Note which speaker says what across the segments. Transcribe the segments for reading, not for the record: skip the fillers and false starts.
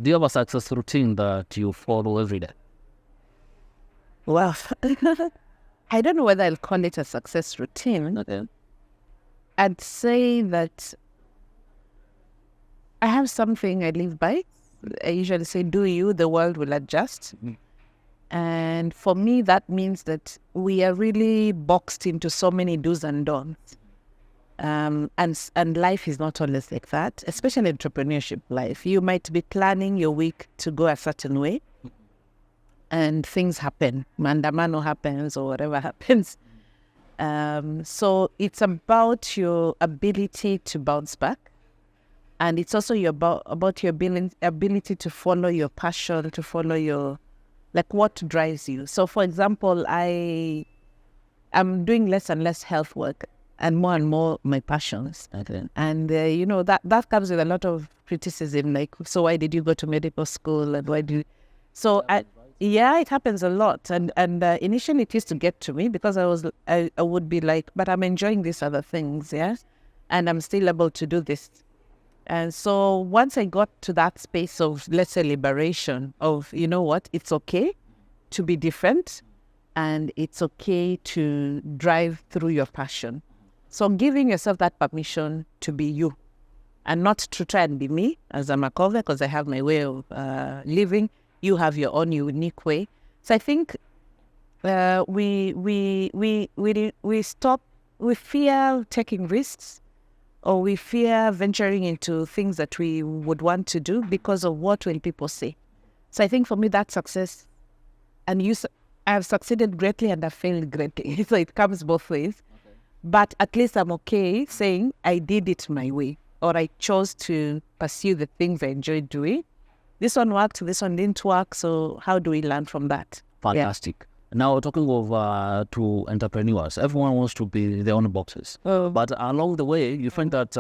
Speaker 1: Do you have a success routine that you follow every day?
Speaker 2: Well, I don't know whether I'll call it a success routine.
Speaker 1: Okay.
Speaker 2: I'd say that I have something I live by. I usually say, do you, the world will adjust.
Speaker 1: Mm-hmm.
Speaker 2: And for me, that means that we are really boxed into so many do's and don'ts. And life is not always like that, especially entrepreneurship life. You might be planning your week to go a certain way, and things happen. Mandamano happens or whatever happens. So it's about your ability to bounce back. And it's also about your ability to follow your passion, to follow your, like, what drives you. So, for example, I'm doing less and less health work and more my passions.
Speaker 1: Okay.
Speaker 2: And, that comes with a lot of criticism, like, so why did you go to medical school and why do you... So, yeah, it happens a lot. And initially it used to get to me because I would be like, but I'm enjoying these other things, yeah? And I'm still able to do this. And so once I got to that space of, let's say, liberation of, you know what, it's okay to be different and it's okay to drive through your passion. So giving yourself that permission to be you and not to try and be me as Amakove, because I have my way of living. You have your own unique way. So I think we fear taking risks, or we fear venturing into things that we would want to do because of what will people say. So I think for me, that's success. And I have succeeded greatly and I've failed greatly. So it comes both ways. Okay. But at least I'm okay saying I did it my way, or I chose to pursue the things I enjoyed doing. This one worked, this one didn't work. So how do we learn from that?
Speaker 1: Fantastic. Yeah. Now, talking of to entrepreneurs, everyone wants to be their own bosses. But along the way, you find that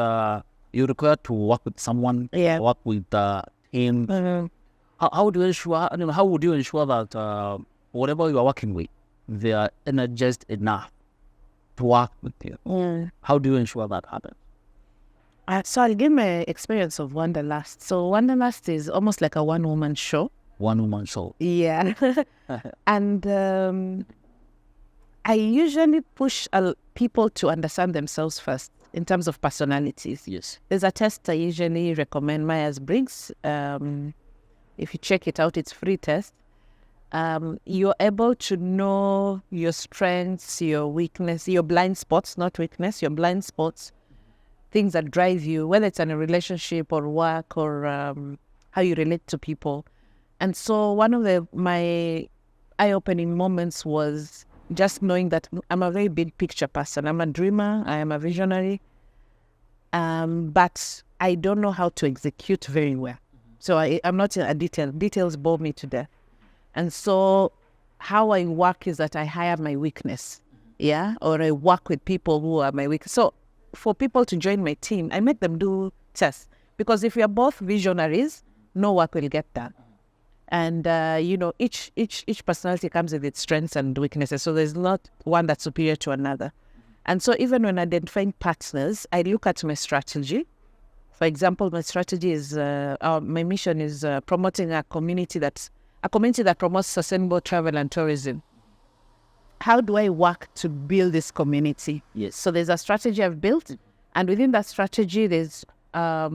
Speaker 1: you're required to work with someone, work with the team. How do you ensure? How would you ensure that whatever you are working with, they are energized enough to work with you? How do you ensure that happens?
Speaker 2: So I'll give my experience of Wanderlust. So Wanderlust is almost like a one-woman show.
Speaker 1: One-woman show.
Speaker 2: Yeah. And I usually push people to understand themselves first in terms of personalities.
Speaker 1: Yes.
Speaker 2: There's a test I usually recommend, Myers-Briggs. If you check it out, it's a free test. You're able to know your strengths, your weakness, your blind spots, not weakness, your blind spots, things that drive you, whether it's in a relationship or work or how you relate to people. And so one of my eye-opening moments was just knowing that I'm a very big picture person. I'm a dreamer. I am a visionary. But I don't know how to execute very well. So I'm not a detail. Details bore me to death. And so how I work is that I hire my weakness, or I work with people who are my weakness. So for people to join my team, I make them do tests. Because if we are both visionaries, no work will get done. And, each personality comes with its strengths and weaknesses. So there's not one that's superior to another. And so even when identifying partners, I look at my strategy. For example, my strategy is, my mission is promoting a community that promotes sustainable travel and tourism. How do I work to build this community?
Speaker 1: Yes.
Speaker 2: So there's a strategy I've built. And within that strategy, there's a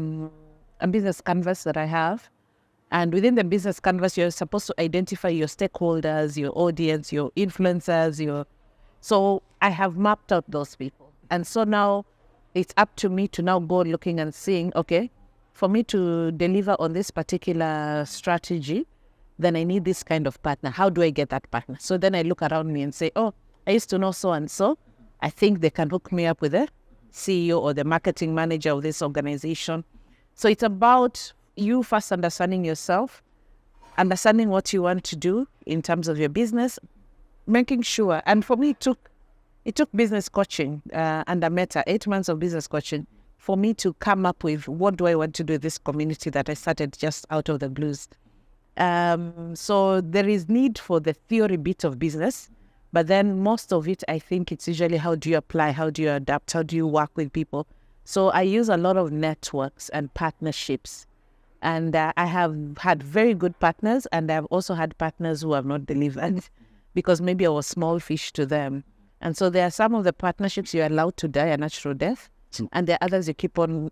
Speaker 2: business canvas that I have. And within the business canvas, you're supposed to identify your stakeholders, your audience, your influencers, So I have mapped out those people. And so now it's up to me to now go looking and seeing, okay, for me to deliver on this particular strategy, then I need this kind of partner. How do I get that partner? So then I look around me and say, oh, I used to know so-and-so. I think they can hook me up with the CEO or the marketing manager of this organization. So it's about you first understanding yourself, understanding what you want to do in terms of your business, making sure. And for me, it took business coaching under Meta, 8 months of business coaching, for me to come up with what do I want to do with this community that I started just out of the blues. So there is need for the theory bit of business, but then most of it, I think it's usually how do you apply, how do you adapt, how do you work with people. So I use a lot of networks and partnerships And I have had very good partners, and I've also had partners who have not delivered because maybe I was small fish to them. And so there are some of the partnerships you're allowed to die a natural death, and there are others you keep on,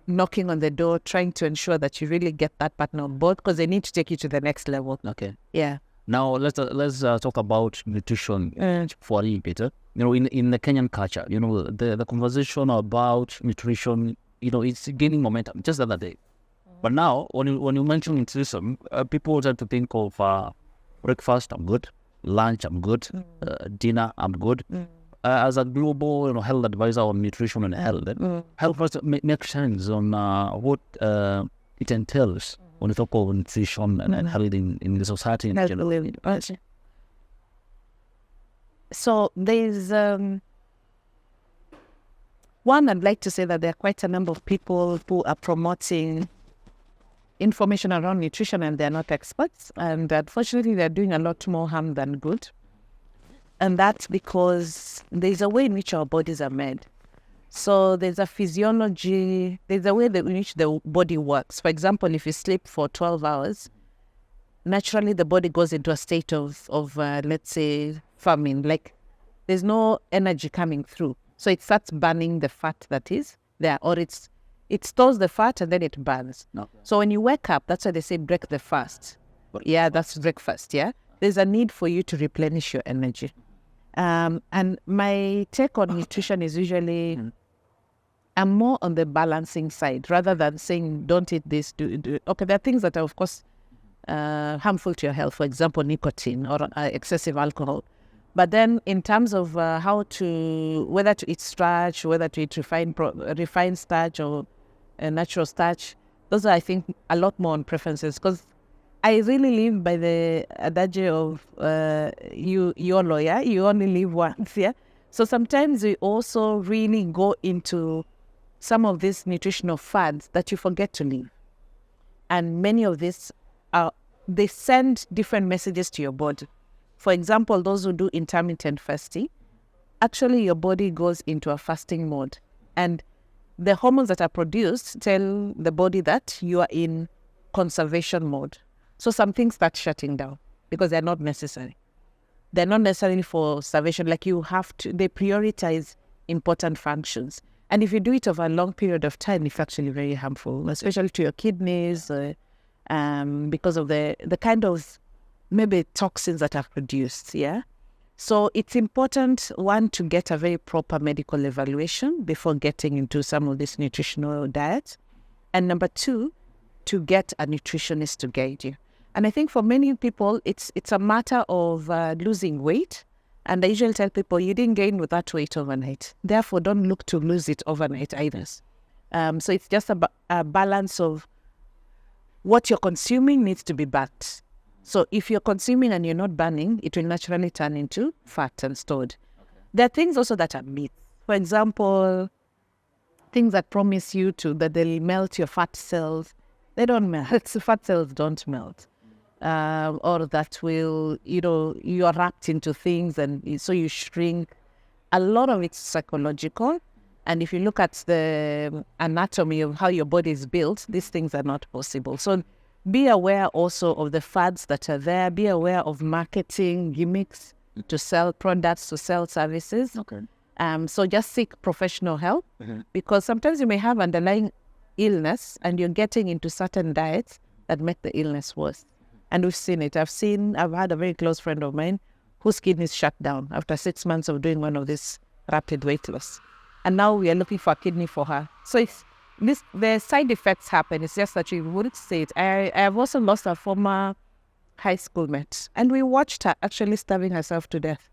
Speaker 2: knocking on the door, trying to ensure that you really get that partner on board because they need to take you to the next level.
Speaker 1: Okay.
Speaker 2: Yeah.
Speaker 1: Now let's talk about nutrition for a little bit. In the Kenyan culture, the conversation about nutrition, it's gaining momentum. Just the other day. But now, when you mention nutrition, people tend to think of breakfast, I'm good, lunch, I'm good, dinner, I'm good. As a global health advisor on nutrition and health, help us make sense on what it entails when you talk about nutrition and health in the society in general.
Speaker 2: So there's one, I'd like to say that there are quite a number of people who are promoting information around nutrition and they're not experts. And unfortunately, they're doing a lot more harm than good. And that's because there's a way in which our bodies are made. So there's a physiology, there's a way in which the body works. For example, if you sleep for 12 hours, naturally the body goes into a state of let's say, famine. Like there's no energy coming through. So it starts burning the fat that is there, or it stores the fat and then it burns. Okay. So when you wake up, that's why they say break the fast. Yeah, that's breakfast, yeah? There's a need for you to replenish your energy. And my take on nutrition is usually, I'm more on the balancing side rather than saying don't eat this, do. Okay, there are things that are of course harmful to your health, for example, nicotine or excessive alcohol. But then in terms of whether to eat starch, whether to eat refined starch or natural starch, those are, I think, a lot more on preferences because I really live by the adage of YOLO, yeah? You only live once, yeah? So sometimes we also really go into some of these nutritional fads that you forget to live. And many of these, they send different messages to your body. For example, those who do intermittent fasting, actually your body goes into a fasting mode. And the hormones that are produced tell the body that you are in conservation mode. So some things start shutting down because they're not necessary. They're not necessarily for starvation. Like they prioritize important functions. And if you do it over a long period of time, it's actually very harmful, especially to your kidneys because of the kind of maybe toxins that are produced, yeah? So it's important, one, to get a very proper medical evaluation before getting into some of this nutritional diet. And number two, to get a nutritionist to guide you. And I think for many people, it's a matter of losing weight. And I usually tell people, you didn't gain with that weight overnight. Therefore, don't look to lose it overnight either. So it's just a balance of what you're consuming needs to be backed. So if you're consuming and you're not burning, it will naturally turn into fat and stored. Okay. There are things also that are myths. For example, things that promise you that they'll melt your fat cells. They don't melt. Fat cells don't melt. Or that will, you are wrapped into things and so you shrink. A lot of it's psychological. And if you look at the anatomy of how your body is built, these things are not possible. So be aware also of the fads that are there. Be aware of marketing gimmicks to sell products, to sell services. Okay. So just seek professional help because sometimes you may have underlying illness and you're getting into certain diets that make the illness worse. And we've seen it. I've had a very close friend of mine whose kidneys shut down after 6 months of doing one of these rapid weight loss. And now we are looking for a kidney for her. So the side effects happen. It's just that you wouldn't say it. I have also lost a former high school mate. And we watched her actually starving herself to death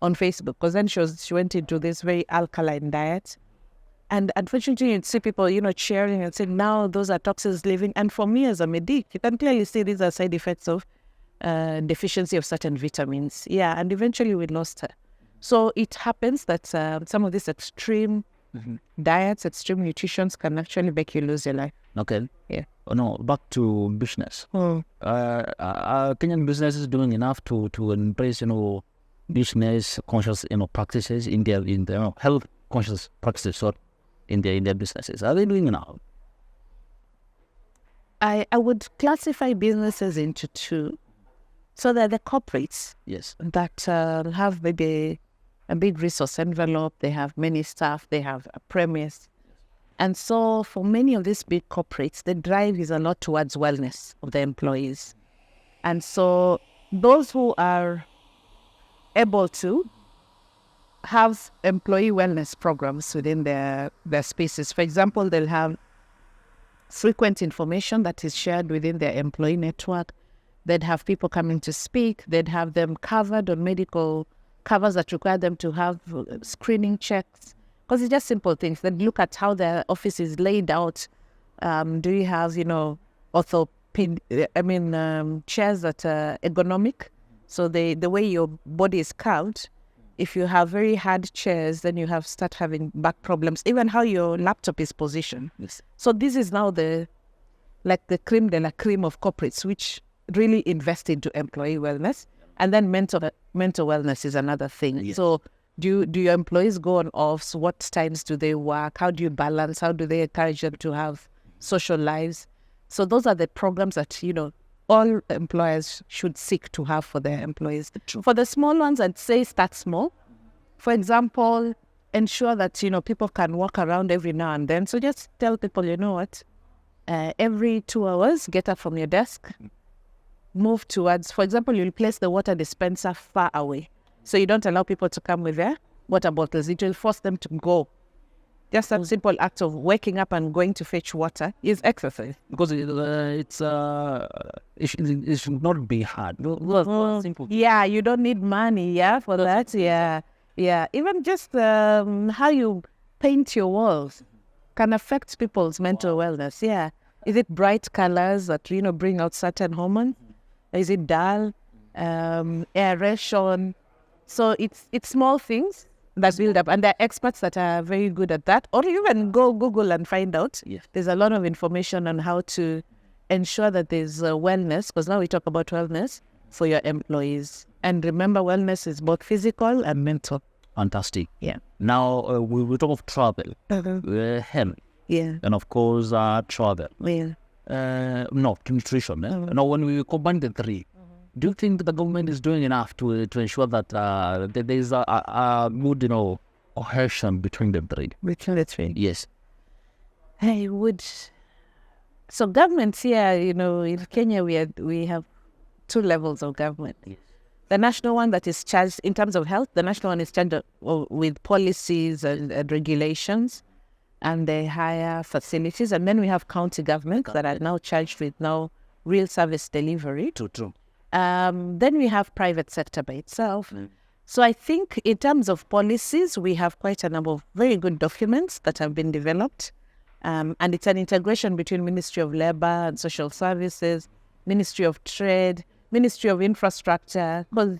Speaker 2: on Facebook because then she went into this very alkaline diet. And unfortunately, you'd see people, cheering and saying, now those are toxins living. And for me as a medic, you can clearly see these are side effects of deficiency of certain vitamins. Yeah, and eventually we lost her. So it happens that some of these extreme diets, extreme nutritions can actually make you lose your life.
Speaker 1: Okay.
Speaker 2: Yeah.
Speaker 1: Oh, no, back to business. Kenyan business is doing enough to embrace, business conscious, practices in their health conscious practices in their businesses. Are they doing enough?
Speaker 2: I would classify businesses into two. So they're the corporates that have maybe a big resource envelope, they have many staff, they have a premise. And so for many of these big corporates, the drive is a lot towards wellness of the employees. And so those who are able to have employee wellness programs within their spaces. For example, they'll have frequent information that is shared within their employee network. They'd have people coming to speak. They'd have them covered on medical covers that require them to have screening checks. Because it's just simple things. They'd look at how their office is laid out. Do you have, chairs that are ergonomic? So the way your body is curved, if you have very hard chairs, then you start having back problems. Even how your laptop is positioned. Yes. So this is now the creme de la creme of corporates, which really invest into employee wellness. And then mental wellness is another thing. Yes. So do your employees go on offs? What times do they work? How do you balance? How do they encourage them to have social lives? So those are the programs that, all employers should seek to have for their employees. True. For the small ones, I'd say start small. For example, ensure that, people can walk around every now and then. So just tell people, you know what, every 2 hours, get up from your desk, move towards, for example, you'll place the water dispenser far away. So you don't allow people to come with their water bottles. It will force them to go. Just a simple act of waking up and going to fetch water is exercise.
Speaker 1: Because it should not be hard.
Speaker 2: Simple. Yeah, you don't need money, for that. Yeah. Even just how you paint your walls can affect people's mental wellness. Yeah. Is it bright colors that, bring out certain hormones? Is it dull? Aeration? So it's small things that build up, and there are experts that are very good at that. Or you can go Google and find out. Yes. There's a lot of information on how to ensure that there's wellness, because now we talk about wellness for your employees. And remember, wellness is both physical and mental.
Speaker 1: Fantastic.
Speaker 2: Yeah.
Speaker 1: Now we will talk of travel, health, and of course travel.
Speaker 2: Yeah.
Speaker 1: Nutrition. Now when we combine the three, do you think the government is doing enough to ensure that there is a good, cohesion between the three?
Speaker 2: Between the three?
Speaker 1: Yes.
Speaker 2: I would. So governments here, in Kenya, we have two levels of government. Yes. The national one that is charged in terms of health, the national one is charged with policies and regulations, and they hire facilities. And then we have county governments that are now charged with real service delivery.
Speaker 1: True.
Speaker 2: Then we have private sector by itself. So I think in terms of policies, we have quite a number of very good documents that have been developed. And it's an integration between Ministry of Labour and Social Services, Ministry of Trade, Ministry of Infrastructure. Because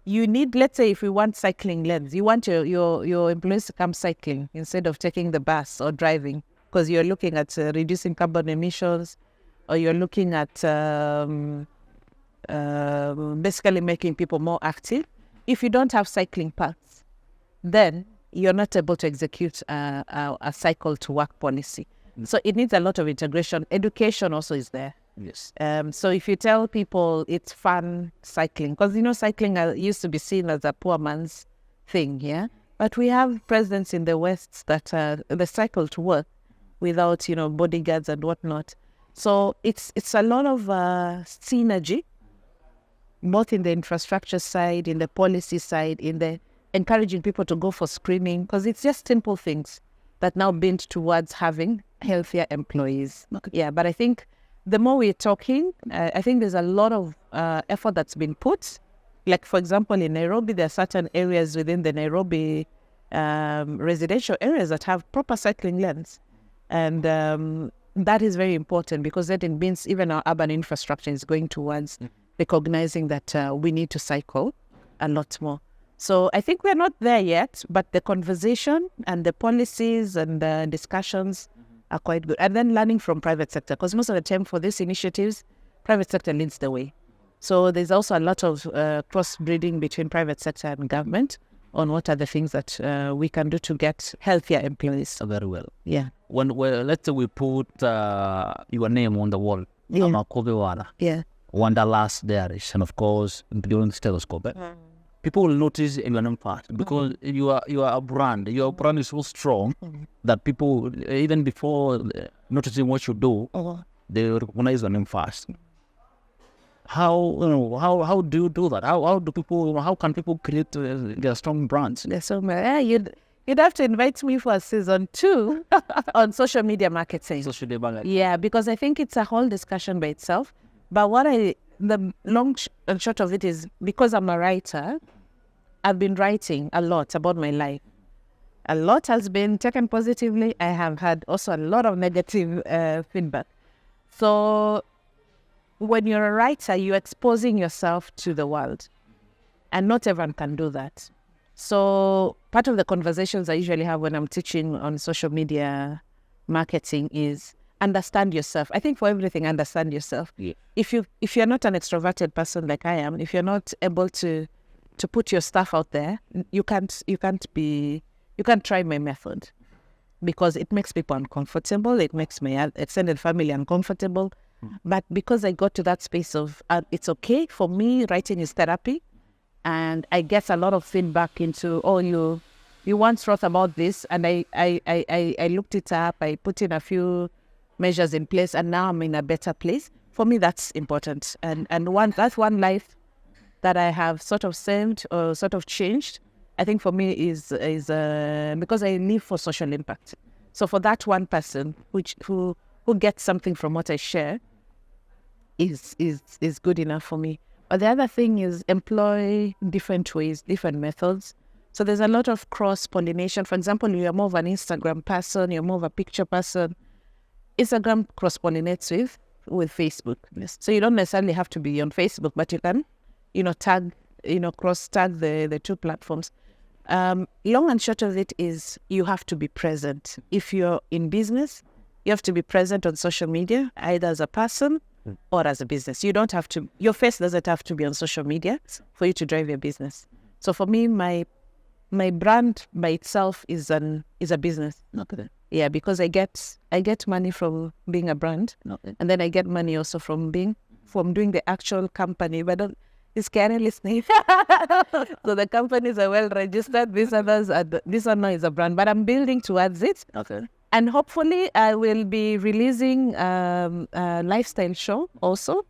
Speaker 2: you need, let's say if we want cycling lanes, you want your employees to come cycling instead of taking the bus or driving, because you're looking at reducing carbon emissions, or you're looking at basically making people more active. If you don't have cycling paths, then you're not able to execute a cycle to work policy. So it needs a lot of integration. Education also is there.
Speaker 1: Yes.
Speaker 2: So if you tell people it's fun cycling, because cycling used to be seen as a poor man's thing, yeah. But we have presidents in the West that they cycle to work without bodyguards and whatnot. So it's a lot of synergy, both in the infrastructure side, in the policy side, in the encouraging people to go for screening, because it's just simple things that now bend towards having healthier employees. Okay. Yeah, but I think the more we're talking, I think there's a lot of effort that's been put. Like, for example, in Nairobi, there are certain areas within the Nairobi residential areas that have proper cycling lanes. And that is very important, because that means even our urban infrastructure is going towards recognizing that we need to cycle a lot more. So I think we're not there yet, but the conversation and the policies and the discussions are quite good. And then learning from private sector, because most of the time for these initiatives, private sector leads the way. So there's also a lot of cross-breeding between private sector and government on what are the things that we can do to get healthier employees.
Speaker 1: Very well.
Speaker 2: Yeah.
Speaker 1: Let's say we put your name on the wall Amakove, Wanderlust, Diaries, and of course, during the stethoscope. People will notice your name fast because you are a brand. Your brand is so strong that people, even before noticing what you do, they recognize your name fast. How do you do that? How can people create their strong brands?
Speaker 2: You'd have to invite me for season 2 on social media marketing. Yeah, because I think it's a whole discussion by itself. But the long and short of it is, because I'm a writer, I've been writing a lot about my life. A lot has been taken positively. I have had also a lot of negative feedback. So when you're a writer, you're exposing yourself to the world. And not everyone can do that. So part of the conversations I usually have when I'm teaching on social media marketing is understand yourself. I think for everything, understand yourself.
Speaker 1: Yeah.
Speaker 2: If you're not an extroverted person like I am, if you're not able to put your stuff out there, you can't try my method, because it makes people uncomfortable. It makes my extended family uncomfortable. But because I got to that space of it's okay for me, writing is therapy, and I get a lot of feedback into, you once wrote about this, and I looked it up, I put in a few measures in place, and now I'm in a better place. For me, that's important, and that's one life that I have sort of saved or sort of changed. I think for me is because I live for social impact. So for that one person who gets something from what I share is good enough for me. But the other thing is employ different ways, different methods. So there's a lot of cross-pollination. For example, you're more of an Instagram person, you're more of a picture person. Instagram cross-pollinates with Facebook. Yes. So you don't necessarily have to be on Facebook, but you can, cross-tag the two platforms. Long and short of it is you have to be present. If you're in business, you have to be present on social media, either as a person or as a business. You don't have to, your face doesn't have to be on social media for you to drive your business. So for me, my brand by itself is a business.
Speaker 1: Okay.
Speaker 2: Yeah, because I get money from being a brand, and then I get money also from doing the actual company. But it's scary listening. So the companies are well registered. This one now is a brand, but I'm building towards it.
Speaker 1: Okay.
Speaker 2: And hopefully I will be releasing a lifestyle show also,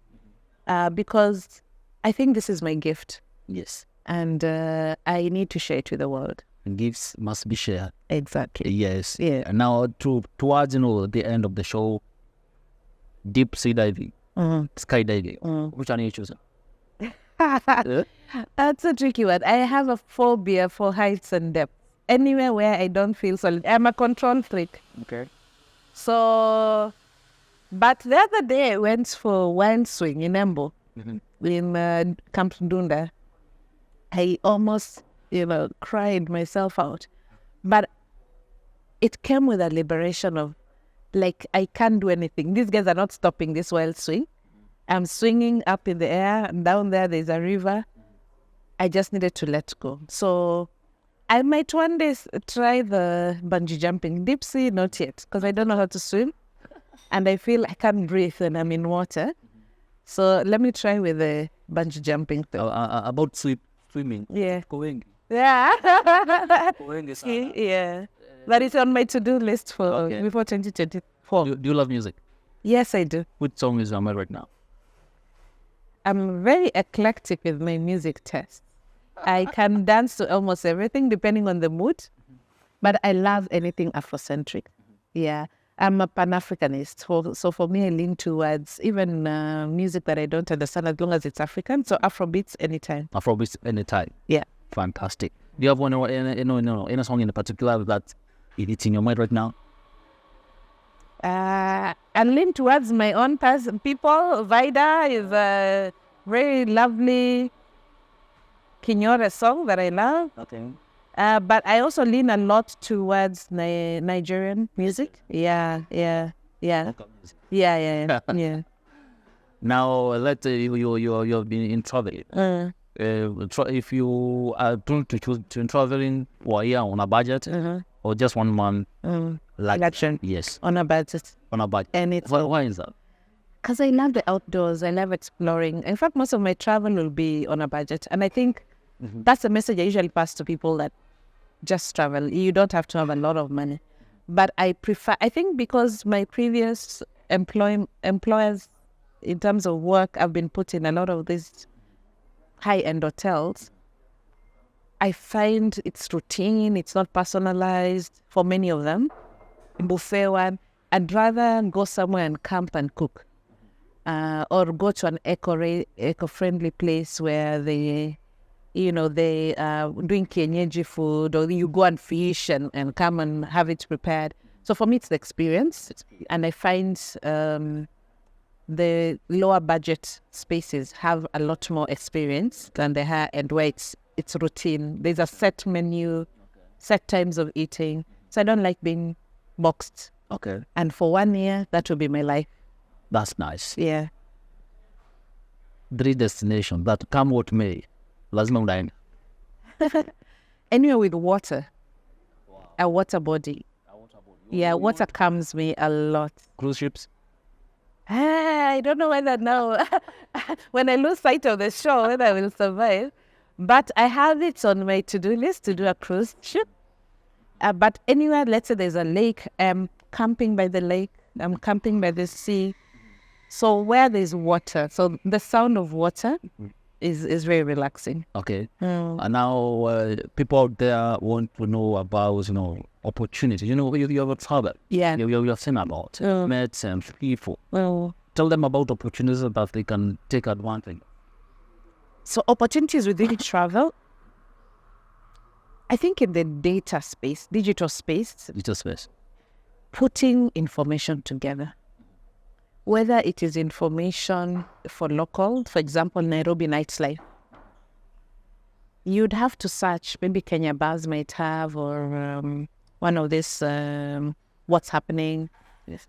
Speaker 2: because I think this is my gift.
Speaker 1: Yes.
Speaker 2: And I need to share it with the world.
Speaker 1: Gifts must be shared.
Speaker 2: Exactly.
Speaker 1: Yes.
Speaker 2: Yeah.
Speaker 1: And now towards the end of the show, deep sea diving, skydiving. Which one are you choosing?
Speaker 2: That's a tricky one. I have a phobia for heights and depth. Anywhere where I don't feel solid. I'm a control freak.
Speaker 1: Okay.
Speaker 2: So, but the other day I went for wild swing in Embo, in Camp Dunda. I almost, cried myself out. But it came with a liberation of, like, I can't do anything. These guys are not stopping this wild swing. I'm swinging up in the air, and down there's a river. I just needed to let go. So I might one day try the bungee jumping. Deep sea, not yet, because I don't know how to swim. And I feel I can't breathe when I'm in water. So let me try with the bungee jumping thing.
Speaker 1: About swimming.
Speaker 2: Yeah.
Speaker 1: Going.
Speaker 2: Yeah.
Speaker 1: Going is
Speaker 2: yeah. But it's on my to-do list for before 2024.
Speaker 1: Do you love music?
Speaker 2: Yes, I do.
Speaker 1: Which song is on right now?
Speaker 2: I'm very eclectic with my music taste. I can dance to almost everything depending on the mood, but I love anything Afrocentric. Yeah, I'm a Pan-Africanist, so for me I lean towards even music that I don't understand as long as it's African. So Afrobeats anytime.
Speaker 1: Afrobeats anytime.
Speaker 2: Yeah.
Speaker 1: Fantastic. Do you have any song in particular that it's in your mind right now?
Speaker 2: I lean towards my own people. Vida is a very lovely Kinyore song that I love.
Speaker 1: Okay.
Speaker 2: But I also lean a lot towards Nigerian music. Yeah.
Speaker 1: Now, let's say you've been in traveling. If you are going to choose to traveling for a year on a budget or just 1 month,
Speaker 2: Election.
Speaker 1: Yes.
Speaker 2: On a budget.
Speaker 1: On a budget.
Speaker 2: And it's
Speaker 1: Why is that?
Speaker 2: Because I love the outdoors. I love exploring. In fact, most of my travel will be on a budget. And I think that's the message I usually pass to people, that just travel. You don't have to have a lot of money. But I think because my previous employers, in terms of work, I've been put in a lot of these high-end hotels. I find it's routine. It's not personalized for many of them. Buffet one. I'd rather go somewhere and camp and cook. Or go to an eco-friendly place where they are doing kienyeji food, or you go and fish and come and have it prepared. So for me, it's the experience. And I find the lower budget spaces have a lot more experience than the higher end, where it's routine. There's a set menu, set times of eating. So I don't like being boxed.
Speaker 1: Okay.
Speaker 2: And for 1 year, that will be my life.
Speaker 1: That's nice.
Speaker 2: Yeah.
Speaker 1: 3 destinations that come what may. Lazima unaenda.
Speaker 2: Anywhere with water. Wow. A water body. Yeah, water calms me a lot.
Speaker 1: Cruise ships?
Speaker 2: I don't know whether now, when I lose sight of the shore, whether I will survive. But I have it on my to-do list to do a cruise ship. But anywhere, let's say there's a lake, I'm camping by the lake, I'm camping by the sea. So where there's water, so the sound of water is very relaxing.
Speaker 1: Okay. And now people out there want to know about, opportunities. You have a travel.
Speaker 2: Yeah.
Speaker 1: You have seen about met and people. Tell them about opportunities that they can take advantage.
Speaker 2: So opportunities within travel, I think in the digital space, putting information together. Whether it is information for local, for example, Nairobi nightlife, you'd have to search, maybe Kenya Buzz might have, or one of this, what's happening. Yes.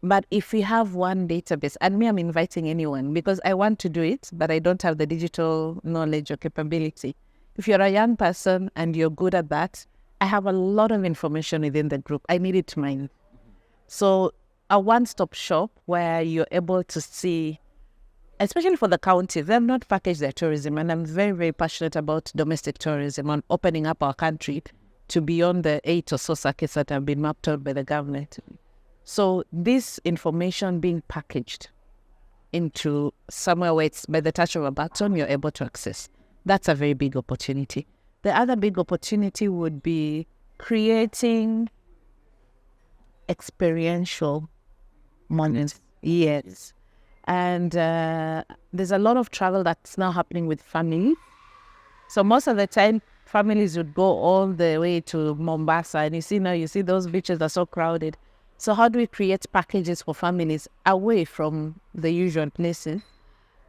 Speaker 2: But if we have one database, and I'm inviting anyone, because I want to do it, but I don't have the digital knowledge or capability. If you're a young person and you're good at that, I have a lot of information within the group. I need it to mine. So a one-stop shop where you're able to see, especially for the county, they've not packaged their tourism, and I'm very, very passionate about domestic tourism and opening up our country to beyond the 8 or so circuits that have been mapped out by the government. So this information being packaged into somewhere where it's by the touch of a button, you're able to access. That's a very big opportunity. The other big opportunity would be creating experiential moments. Yes. And there's a lot of travel that's now happening with family. So most of the time, families would go all the way to Mombasa, and you see those beaches are so crowded. So how do we create packages for families away from the usual places,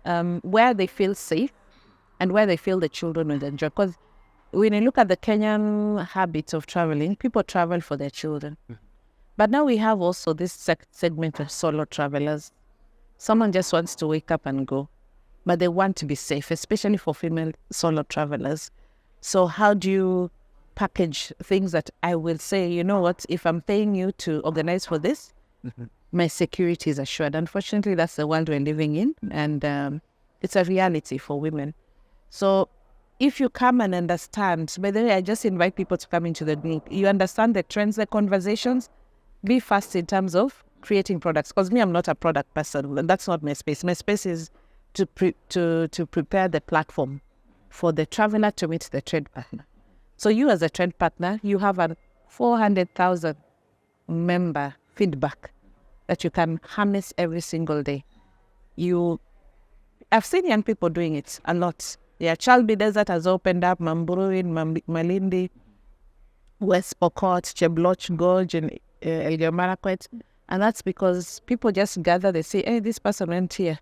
Speaker 2: where they feel safe and where they feel the children will enjoy? Because when you look at the Kenyan habits of traveling, people travel for their children. But now we have also this segment of solo travelers. Someone just wants to wake up and go, but they want to be safe, especially for female solo travelers. So how do you package things that I will say, you know what, if I'm paying you to organize for this, my security is assured. Unfortunately, that's the world we're living in, and it's a reality for women. So if you come and understand, by the way, I just invite people to come into the group. You understand the trends, the conversations, be fast in terms of creating products. Because me, I'm not a product person. That's not my space. My space is to prepare the platform for the traveler to meet the trade partner. So you as a trade partner, you have a 400,000 member feedback that you can harness every single day. I've seen young people doing it a lot. Yeah, Chalbi Desert has opened up, Mamburuin, Malindi, West Pokot, Chebloch Gorge, and Elgeyo Marakwet. And that's because people just gather, they say, hey, this person went here.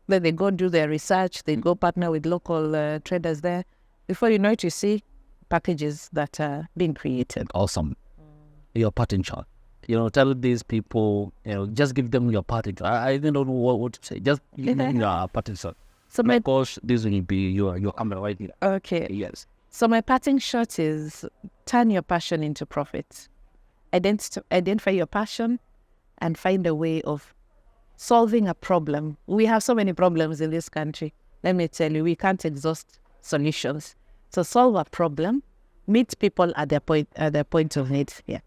Speaker 2: Then they go do their research, they go partner with local traders there. Before you know it, you see packages that are being created.
Speaker 1: Awesome. Your parting shot. Tell these people, just give them your parting shot. I don't know what to say. Just give them your parting shot. So of course, this will be your camera right here.
Speaker 2: Okay.
Speaker 1: Yes.
Speaker 2: So my parting shot is turn your passion into profit. Identify your passion and find a way of solving a problem. We have so many problems in this country. Let me tell you, we can't exhaust solutions. So solve a problem, meet people at their point of need. Yeah.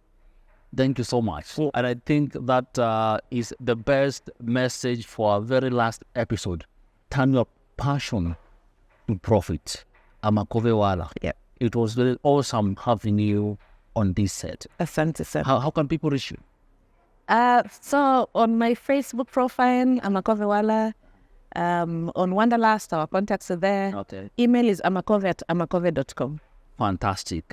Speaker 1: Thank you so much. And I think that is the best message for our very last episode. Turn your passion to profit. Amakove Wala.
Speaker 2: Yeah.
Speaker 1: It was very awesome having you on this set.
Speaker 2: Asante sana.
Speaker 1: How can people reach you?
Speaker 2: So on my Facebook profile, Amakove Wala. On Wanderlust, our contacts are there.
Speaker 1: Okay.
Speaker 2: Email is amakove@amakove.com.
Speaker 1: Fantastic.